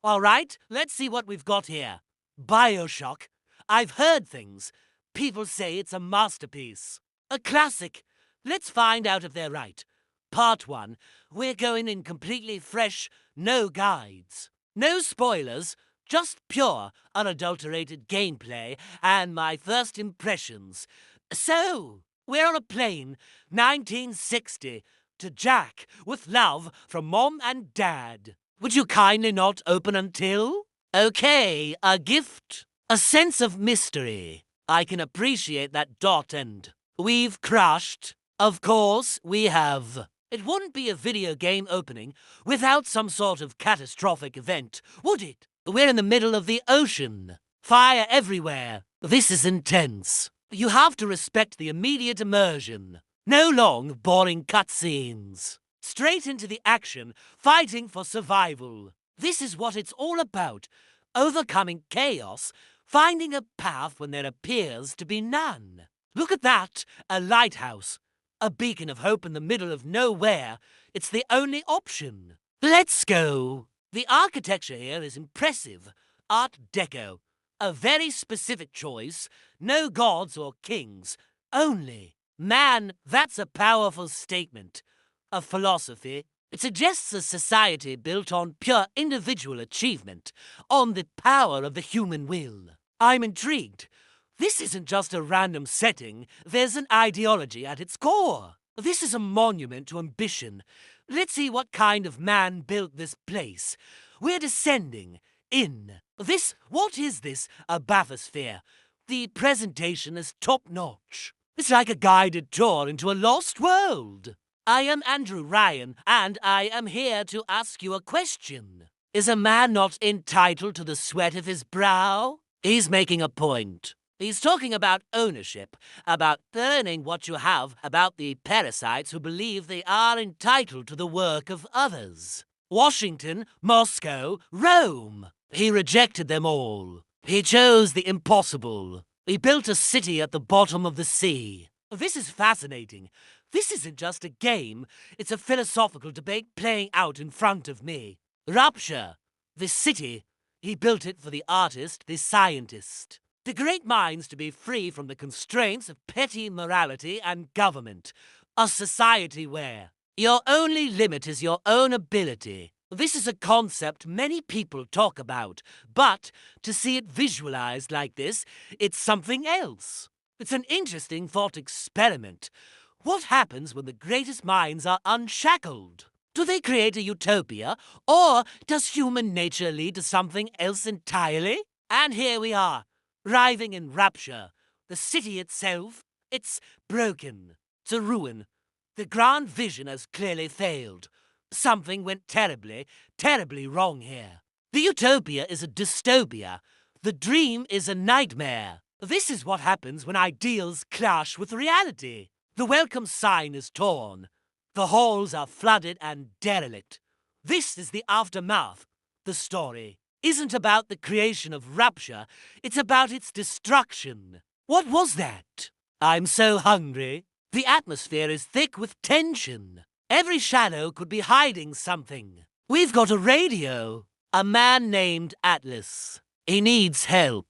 All right, let's see what we've got here. Bioshock. I've heard things. People say it's a masterpiece. A classic. Let's find out if they're right. Part 1. We're going in completely fresh, no guides. No spoilers, just pure, unadulterated gameplay and my first impressions. So, we're on a plane, 1960, to Jack, with love from Mom and Dad. Would you kindly not open until? Okay, a gift. A sense of mystery. I can appreciate that dot and we've crashed. Of course, we have. It wouldn't be a video game opening without some sort of catastrophic event, would it? We're in the middle of the ocean. Fire everywhere. This is intense. You have to respect the immediate immersion. No long, boring cutscenes. Straight into the action, fighting for survival. This is what it's all about. Overcoming chaos, finding a path when there appears to be none. Look at that, a lighthouse. A beacon of hope in the middle of nowhere. It's the only option. Let's go. The architecture here is impressive. Art Deco. A very specific choice. No gods or kings. Only. Man, that's a powerful statement. A philosophy. It suggests a society built on pure individual achievement, on the power of the human will. I'm intrigued. This isn't just a random setting, there's an ideology at its core. This is a monument to ambition. Let's see what kind of man built this place. We're descending in. What is this? A bathysphere. The presentation is top-notch. It's like a guided tour into a lost world. I am Andrew Ryan, and I am here to ask you a question. Is a man not entitled to the sweat of his brow? He's making a point. He's talking about ownership, about earning what you have, about the parasites who believe they are entitled to the work of others. Washington, Moscow, Rome. He rejected them all. He chose the impossible. He built a city at the bottom of the sea. This is fascinating. This isn't just a game. It's a philosophical debate playing out in front of me. Rupture. This city. He built it for the artist, the scientist. The great minds to be free from the constraints of petty morality and government. A society where your only limit is your own ability. This is a concept many people talk about, but to see it visualized like this, it's something else. It's an interesting thought experiment. What happens when the greatest minds are unshackled? Do they create a utopia, or does human nature lead to something else entirely? And here we are, writhing in rapture. The city itself, it's broken. It's a ruin. The grand vision has clearly failed. Something went terribly, terribly wrong here. The utopia is a dystopia. The dream is a nightmare. This is what happens when ideals clash with reality. The welcome sign is torn. The halls are flooded and derelict. This is the aftermath. The story isn't about the creation of rapture, it's about its destruction. What was that? I'm so hungry. The atmosphere is thick with tension. Every shadow could be hiding something. We've got a radio. A man named Atlas. He needs help.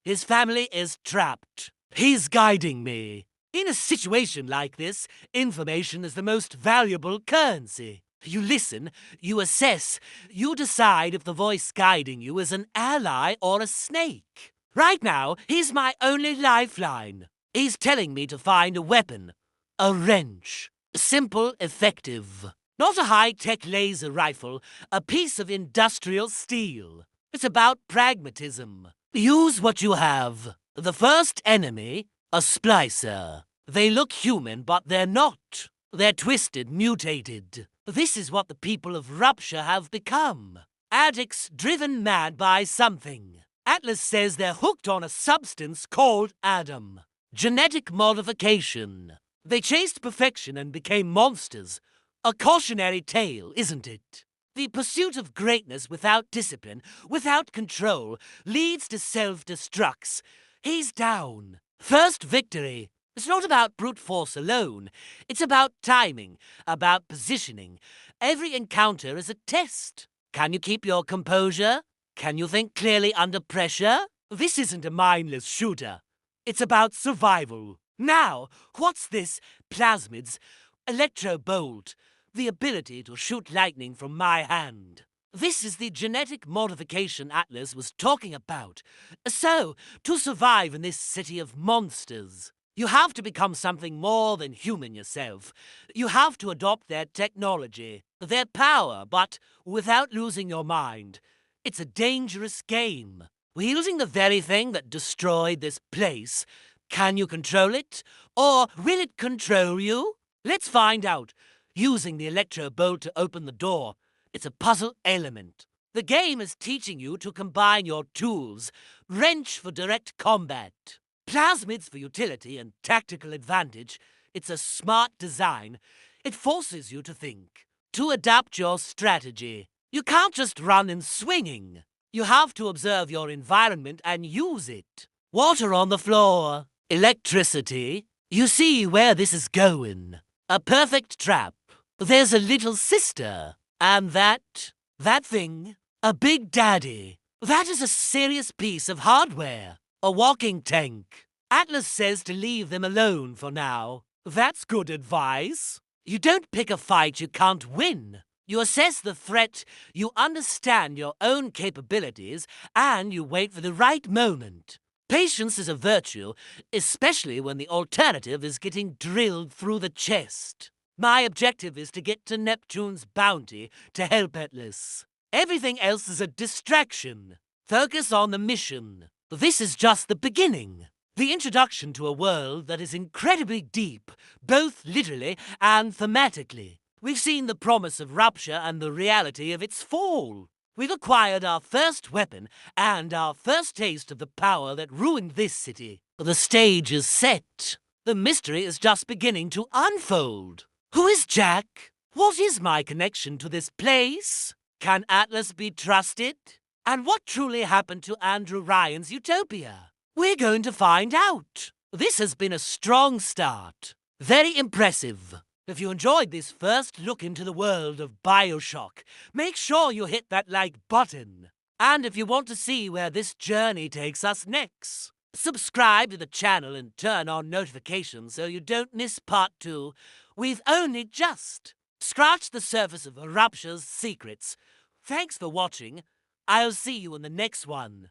His family is trapped. He's guiding me. In a situation like this, information is the most valuable currency. You listen, you assess, you decide if the voice guiding you is an ally or a snake. Right now, he's my only lifeline. He's telling me to find a weapon. A wrench. Simple, effective. Not a high-tech laser rifle, a piece of industrial steel. It's about pragmatism. Use what you have. The first enemy, a splicer. They look human, but they're not. They're twisted, mutated. This is what the people of Rupture have become. Addicts driven mad by something. Atlas says they're hooked on a substance called Adam. Genetic modification. They chased perfection and became monsters. A cautionary tale, isn't it? The pursuit of greatness without discipline, without control, leads to self-destructs. He's down. First victory. It's not about brute force alone. It's about timing, about positioning. Every encounter is a test. Can you keep your composure? Can you think clearly under pressure? This isn't a mindless shooter. It's about survival. Now, what's this plasmid's electrobolt? The ability to shoot lightning from my hand. This is the genetic modification Atlas was talking about. So, to survive in this city of monsters, you have to become something more than human yourself. You have to adopt their technology, their power, but without losing your mind. It's a dangerous game. Wielding the very thing that destroyed this place. Can you control it? Or will it control you? Let's find out. Using the electrobolt to open the door. It's a puzzle element. The game is teaching you to combine your tools. Wrench for direct combat. Plasmids for utility and tactical advantage. It's a smart design. It forces you to think. To adapt your strategy. You can't just run in swinging. You have to observe your environment and use it. Water on the floor. Electricity. You see where this is going. A perfect trap. There's a little sister. And that thing, a big daddy. That is a serious piece of hardware. A walking tank. Atlas says to leave them alone for now. That's good advice. You don't pick a fight you can't win. You assess the threat, you understand your own capabilities, and you wait for the right moment. Patience is a virtue, especially when the alternative is getting drilled through the chest. My objective is to get to Neptune's bounty to help Atlas. Everything else is a distraction. Focus on the mission. This is just the beginning. The introduction to a world that is incredibly deep, both literally and thematically. We've seen the promise of rupture and the reality of its fall. We've acquired our first weapon and our first taste of the power that ruined this city. The stage is set. The mystery is just beginning to unfold. Who is Jack? What is my connection to this place? Can Atlas be trusted? And what truly happened to Andrew Ryan's utopia? We're going to find out. This has been a strong start. Very impressive. If you enjoyed this first look into the world of BioShock, make sure you hit that like button. And if you want to see where this journey takes us next, subscribe to the channel and turn on notifications so you don't miss part 2. We've only just scratched the surface of Rupture's secrets. Thanks for watching. I'll see you in the next one.